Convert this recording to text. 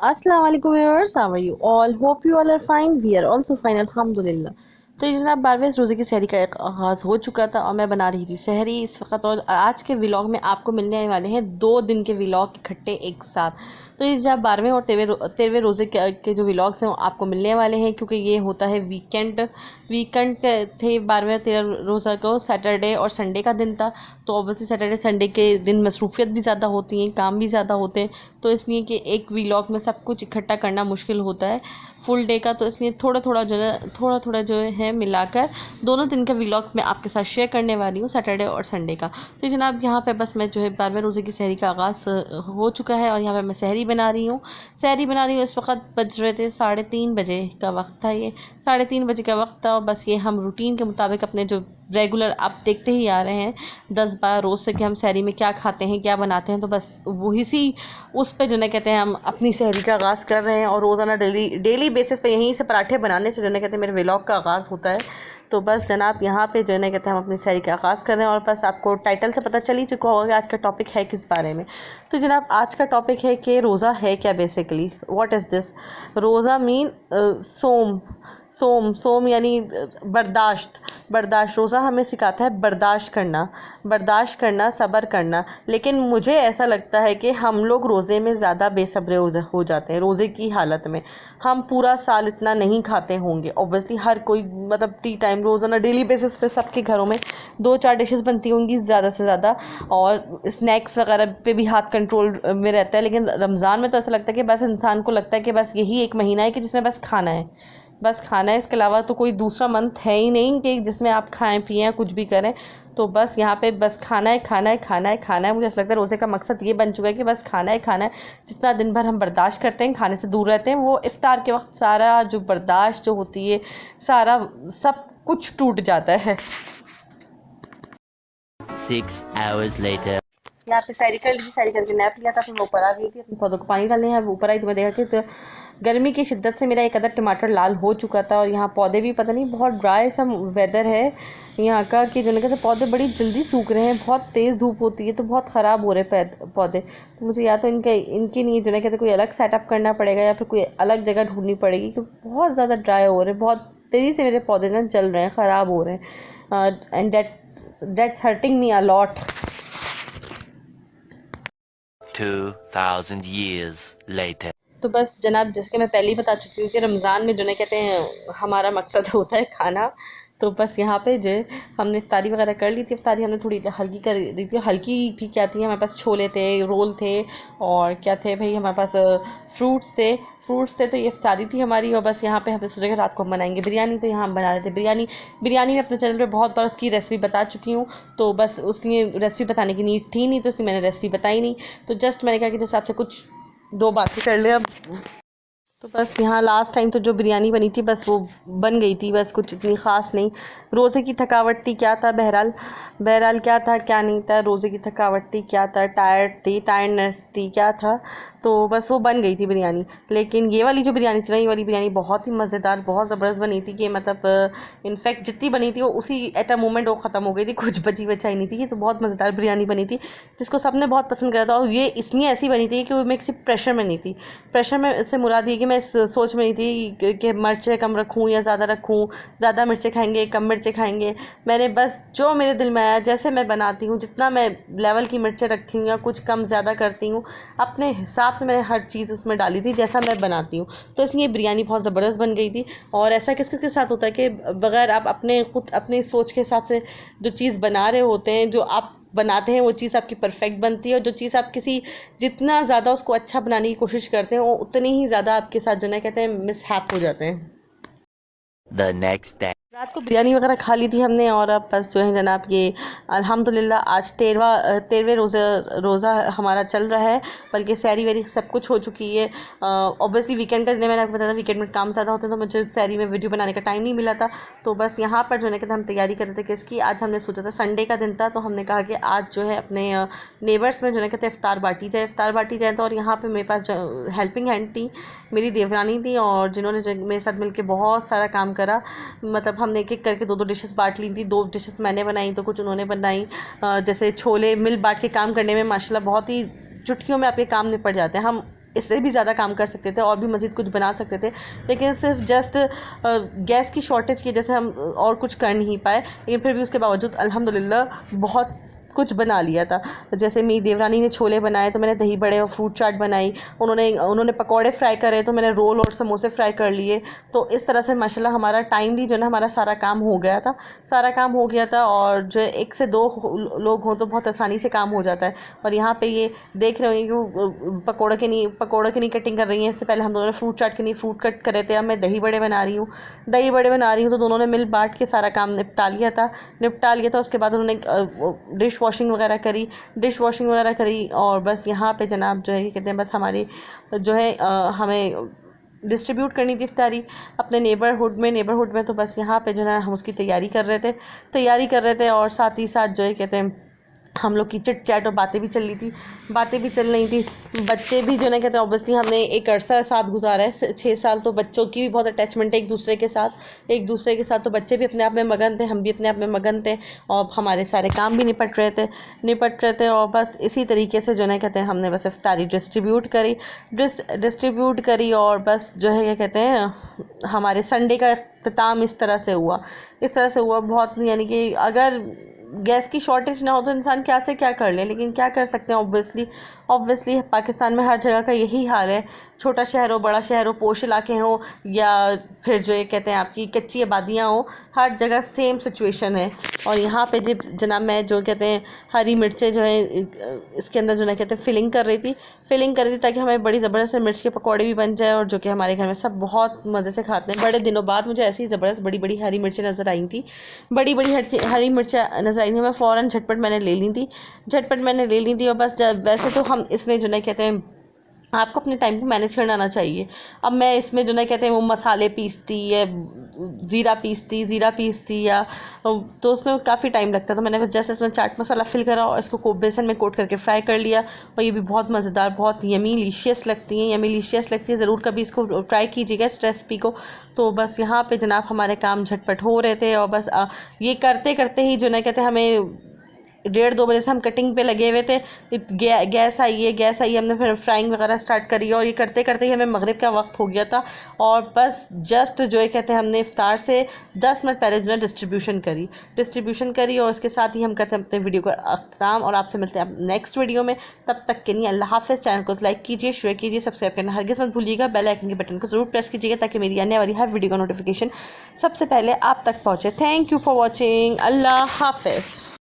अस्सलाम वालेकुम viewers, how are you all? Hope you all are fine, we are also fine अल्हम्दुलिल्लाह। तो ये जनाब 12वें रोज़े की सहरी का एक आगाज़ हो चुका था और मैं बना रही थी सहरी इस वक्त। और आज के व्लॉग में आपको मिलने वाले हैं 2 दिन के व्लॉग इकट्ठे एक साथ। तो ये जब 12वें और 13वें रोज़े के जो व्लॉग्स हैं वो आपको मिलने वाले हैं, क्योंकि ये होता है वीकेंड थे 12वें और 13वें रोज़ा को। सैटरडे और संडे का दिन था, तो ऑब्वियसली सैटरडे संडे के दिन मसरूफियत भी ज़्यादा होती हैं, काम भी ज़्यादा होते हैं, तो इसलिए कि एक व्लॉग में सब कुछ इकट्ठा करना मुश्किल होता है फुल डे का। तो इसलिए थोड़ा थोड़ा जो है मिलाकर दोनों दिन का व्लॉग मैं आपके साथ शेयर करने वाली हूँ, सैटरडे और संडे का। तो जनाब यहाँ पे बस मैं जो है 12वें रोज़े की सहरी का आगाज़ हो चुका है और यहाँ पे मैं सहरी बना रही हूँ। इस वक्त बज रहे थे 3:30 बजे का वक्त था। ये 3:30 बजे का वक्त था और बस ये हम रूटीन के मुताबिक अपने जो रेगुलर आप देखते ही आ रहे हैं 10-12 रोज़ से कि हम सहरी में क्या खाते हैं, क्या बनाते हैं, तो बस वो इसी उस पे जो है कहते हैं हम अपनी सहरी का आगाज़ कर रहे हैं। और रोज़ाना डेली बेसिस पे यहीं से पराठे बनाने से जो है कहते हैं मेरे व्लॉग का आगाज़ होता है। तो बस जनाब यहाँ पे जो है कहते हैं हम अपनी सहरी का आगाज़ कर रहे हैं। और बस आपको टाइटल से पता चल ही चुका होगा कि आज का टॉपिक है किस बारे में। तो जनाब आज का टॉपिक है कि रोज़ा है क्या। बेसिकली व्हाट इज़ दिस रोज़ा मीन सोम यानी बर्दाश्त। रोज़ा हमें सिखाता है बर्दाश्त करना, सब्र करना। लेकिन मुझे ऐसा लगता है कि हम लोग रोज़े में ज़्यादा बेसब्रे हो जाते हैं। रोज़े की हालत में हम पूरा साल इतना नहीं खाते होंगे ऑब्वियसली, हर कोई मतलब टी टाइम रोज़ाना डेली बेसिस पे सबके घरों में 2-4 डिशेस बनती होंगी ज़्यादा से ज़्यादा, और स्नैक्स वगैरह पे भी हाथ कंट्रोल में रहता है। लेकिन रमज़ान में तो ऐसा लगता है कि बस इंसान को लगता है कि बस यही एक महीना है कि जिसमें बस खाना है, इसके अलावा तो कोई दूसरा मंथ है ही नहीं कि जिसमें आप खाएं पिएं कुछ भी करें। तो बस यहाँ पे बस खाना है। मुझे ऐसा लगता है रोज़े का मकसद ये बन चुका है कि बस खाना है। जितना दिन भर हम बर्दाश्त करते हैं, खाने से दूर रहते हैं, वो इफ्तार के वक्त सारा जो बर्दाश्त जो होती है सारा सब कुछ टूट जाता है। 6 hours later. यहाँ पे सैरी कर ली थी, सैरी करके नैप लिया था, फिर मैं ऊपर आ गई थी अपने पौधों को पानी डालने। यहाँ ऊपर आई तो मैं देखा कि तो गर्मी की शिद्दत से मेरा एक अदर टमाटर लाल हो चुका था। और यहाँ पौधे भी पता नहीं बहुत ड्राई सा वेदर है यहाँ का कि जो कहते पौधे बड़ी जल्दी सूख रहे हैं, बहुत तेज़ धूप होती है तो बहुत ख़राब हो रहे पौधे। तो मुझे या तो इनके लिए जो कहते कोई अलग सेटअप करना पड़ेगा या फिर कोई अलग जगह ढूंढनी पड़ेगी, क्योंकि बहुत ज़्यादा ड्राई हो रहे हैं, बहुत तेज़ी से मेरे पौधे ना जल रहे हैं, ख़राब हो रहे हैं। And that's hurting me a lot. 2000 years later. तो बस जनाब जैसे कि मैं पहले ही बता चुकी हूँ कि रमज़ान में जो है कहते हैं हमारा मकसद होता है खाना। तो बस यहाँ पे जो हमने इफ्तारी वगैरह कर ली थी। इफ्तारी हमने थोड़ी हल्की कर ली थी। हल्की भी क्या थी, हमारे पास छोले थे, रोल थे और क्या थे भाई, हमारे पास फ्रूट्स थे। तो ये इफ्तारी थी हमारी। और बस यहाँ पे हमने सोचा कि रात को हम बनाएंगे बिरयानी, तो यहाँ हम बना रहे थे बिरयानी में अपने चैनल पे बहुत बार उसकी रेसिपी बता चुकी हूँ, तो बस उसलिए रेसिपी बताने की नीड थी नहीं, तो इसलिए मैंने रेसिपी बताई नहीं। तो जस्ट मैंने कहा कि जैसे आपसे कुछ 2 बातें कर ले अब। तो बस यहाँ लास्ट टाइम तो जो बिरयानी बनी थी बस वो बन गई थी, बस कुछ इतनी ख़ास नहीं। रोज़े की थकावट थी क्या था, बहरहाल क्या था क्या नहीं था, रोज़े की थकावट थी क्या था, टायर्डनेस थी क्या था, तो बस वो बन गई थी बिरयानी। लेकिन ये वाली जो बिरयानी थी ना, ये वाली बिरयानी बहुत ही मज़ेदार, बहुत ज़बरदस्त बनी थी कि मतलब इनफैक्ट जितनी बनी थी वो उसी एट अ मोमेंट वो ख़त्म हो गई थी, कुछ बची बचाई नहीं थी। ये तो बहुत मज़ेदार बिरयानी बनी थी जिसको सब ने बहुत पसंद करा था। और ये इसलिए ऐसी बनी थी कि मैं किसी प्रेशर में नहीं थी। प्रेशर में से मुराद ये कि मैं इस सोच में नहीं थी कि मिर्चें कम रखूँ या ज़्यादा रखूँ, ज़्यादा मिर्चें खाएंगे कम मिर्चें खाएंगे। मैंने बस जो मेरे दिल में आया, जैसे मैं बनाती हूँ, जितना मैं लेवल की मिर्चें रखती हूँ या कुछ कम ज़्यादा करती हूँ, अपने हिसाब से मैंने हर चीज़ उसमें डाली थी जैसा मैं बनाती हूँ। तो इसलिए बिरयानी बहुत ज़बरदस्त बन गई थी। और ऐसा किस किस के साथ होता है कि बगैर आप अपने सोच के हिसाब से जो चीज़ बना रहे होते हैं, जो आप बनाते हैं वो चीज़ आपकी परफेक्ट बनती है। और जो चीज़ आप जितना ज़्यादा उसको अच्छा बनाने की कोशिश करते हैं वो उतनी ही ज़्यादा आपके साथ जो है कहते हैं मिसहैप हो जाते हैं। The next day. रात को बिरयानी वगैरह खा ली थी हमने। और अब बस जो है जनाब ये अल्हम्दुलिल्लाह आज 13वें रोज़ा हमारा चल रहा है, बल्कि सैरी वैरी सब कुछ हो चुकी है। ऑब्वियसली वीकेंड का दिन मैंने आपको बताया था, वीकेंड में काम ज़्यादा होते हैं तो मुझे सैरी में वीडियो बनाने का टाइम नहीं मिला था। तो बस यहाँ पर जो है कि हम तैयारी कर रहे थे किसकी, आज हमने सोचा था संडे का दिन था, तो हमने कहा कि आज जो है अपने नेबर्स में जो है कहते हैं इफ्तार बाँटी जाए। तो और यहाँ पर मेरे पास जो हेल्पिंग हैंड थी, मेरी देवरानी थी, और जिन्होंने जो मेरे साथ मिलकर बहुत सारा काम करा। मतलब हमने एक एक करके 2-2 डिशेस बांट ली थी। 2 डिशेस मैंने बनाई तो कुछ उन्होंने बनाई। जैसे छोले मिल बांट के काम करने में माशाल्लाह बहुत ही चुटकियों में आपके काम निपट जाते हैं। हम इससे भी ज़्यादा काम कर सकते थे और भी मज़ीद कुछ बना सकते थे, लेकिन सिर्फ जस्ट गैस की शॉर्टेज की वजह से हम और कुछ कर नहीं पाए। लेकिन फिर भी उसके बावजूद अल्हम्दुलिल्लाह बहुत कुछ बना लिया था। जैसे मेरी देवरानी ने छोले बनाए तो मैंने दही बड़े और फ्रूट चाट बनाई, उन्होंने पकौड़े फ्राई करे तो मैंने रोल और समोसे फ्राई कर लिए। तो इस तरह से माशाल्लाह हमारा टाइमली जो है ना हमारा सारा काम हो गया था और जो 1 से 2 लोग हों तो बहुत आसानी से काम हो जाता है। और यहाँ पे ये देख रहे होंगे कि पकौड़े की नहीं कटिंग कर रही हैं। इससे पहले हम दोनों ने फ्रूट चाट के नहीं फ्रूट कट करे थे, अब मैं दही बड़े बना रही हूँ तो दोनों ने मिल बांट के सारा काम निपटा लिया था। उसके बाद उन्होंने डिश वॉशिंग वगैरह करी और बस यहाँ पे जनाब जो है ये कहते हैं बस हमारी जो है हमें डिस्ट्रीब्यूट करनी थी इफ्तारी अपने नेबरहुड में। तो बस यहाँ पे जो है हम उसकी तैयारी कर रहे थे और साथ ही साथ जो है कहते हैं हम लोग की चिट चैट और बातें भी चल रही थी। बच्चे भी जो है कहते हैं ऑब्वियसली हमने एक अरसा साथ गुजारा है 6 साल, तो बच्चों की भी बहुत अटैचमेंट है एक दूसरे के साथ। तो बच्चे भी अपने आप में मगन थे, हम भी अपने आप में मगन थे और हमारे सारे काम भी निपट रहे थे। और बस इसी तरीके से जो है कहते हैं हमने बस इफ्तारी डिस्ट्रीब्यूट करी और बस जो है क्या कहते हैं हमारे संडे का इख्तिताम इस तरह से हुआ बहुत, यानी कि अगर गैस की शॉर्टेज ना हो तो इंसान क्या से क्या कर ले, लेकिन क्या कर सकते हैं। ऑब्वियसली पाकिस्तान में हर जगह का यही हाल है, छोटा शहर हो बड़ा शहर हो, पोश इलाके हो या फिर जो ये कहते हैं आपकी कच्ची आबादियाँ हो, हर जगह सेम सिचुएशन है। और यहाँ पे जनाब मैं जो कहते हैं हरी मिर्चें जो है इसके अंदर जो ना कहते हैं फिलिंग कर रही थी ताकि हमें बड़ी ज़बरदस्त मिर्च के पकौड़े भी बन जाए, और जो कि हमारे घर में सब बहुत मज़े से खाते हैं। बड़े दिनों बाद मुझे ऐसी ज़बरदस्त बड़ी हरी मिर्चें नज़र आई थी, बड़ी हरी मिर्चें नज़र आई थी। मैं फ़ौरन झटपट मैंने ले ली थी और बस वैसे तो हम इसमें जो ना कहते हैं आपको अपने टाइम को मैनेज करना आना चाहिए। अब मैं इसमें जो ना कहते हैं वो मसाले पीसती या ज़ीरा पीसती या तो उसमें काफ़ी टाइम लगता है। तो मैंने बस जैसे इसमें चाट मसाला फिल करा और इसको बेसन में कोट करके फ्राई कर लिया, और ये भी बहुत मज़ेदार, बहुत यमीलिशियस लगती है। ज़रूर कभी इसको ट्राई कीजिएगा इस रेसिपी को। तो बस यहाँ पे जनाब हमारे काम झटपट हो रहे थे और बस ये करते ही जो ना कहते हैं हमें 1:30-2 बजे से हम कटिंग पे लगे हुए थे। गैस आई है, हमने फिर फ्राइंग वगैरह स्टार्ट करी और ये करते ही हमें मगरिब का वक्त हो गया था। और बस जस्ट जो है कहते हैं हमने इफ्तार से 10 मिनट पहले जो है डिस्ट्रीब्यूशन करी और इसके साथ ही हम करते हैं अपने वीडियो का अख्ताम। और आपसे मिलते हैं नेक्स्ट वीडियो में, तब तक के लिए अल्लाह हाफ़िज़। चैनल को लाइक कीजिए, शेयर कीजिए, सब्सक्राइब करना हरगिज़ मत भूलिएगा। बेल आइकन के बटन को ज़रूर प्रेस कीजिएगा ताकि मेरी आने वाली हर वीडियो का नोटिफिकेशन सबसे पहले आप तक पहुँचे। Thank you for watching. अल्लाह हाफ़िज़।